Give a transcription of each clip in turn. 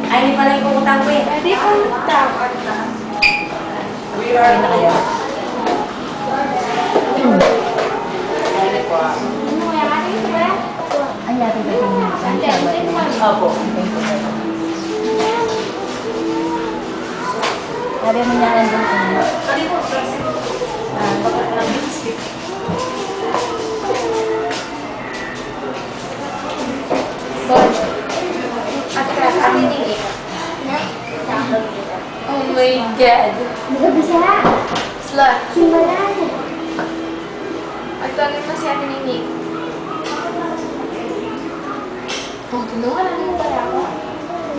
Ay, hindi pala yung pumutang ko eh. Hindi ko utang. Uwi na kayo. Ay, yata ba yung Opo. Sabi mo niya lang doon. Sorry po. Baka lang Oh my God. Hindi bisa. Slut. Simbalan. At tawagin mo si Ate Nini. Oh, tulungan na naman pala ako.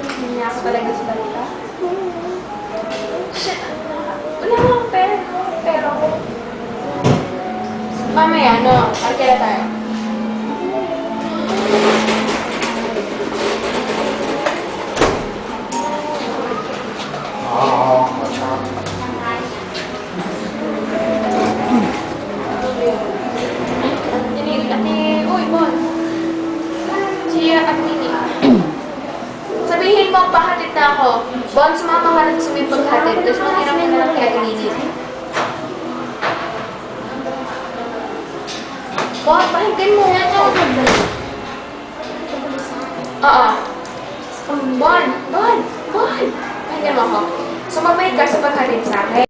Hindi niya ako talaga sa balita. Shit. Wala akong pera. Pero ko. Mamaya, no? Arkela tayo. Uy, Bon. Si Ate Nini. Sabihin mo, pahatid na ako. Bon, sumama ka rin sa may paghatid. Tapos mangiram ka na lang kay Ate Nini. Bon, pakinggan mo ako. Oo. Bon. Pakinggan mo ako. Sumabay ka sa paghatid sa akin.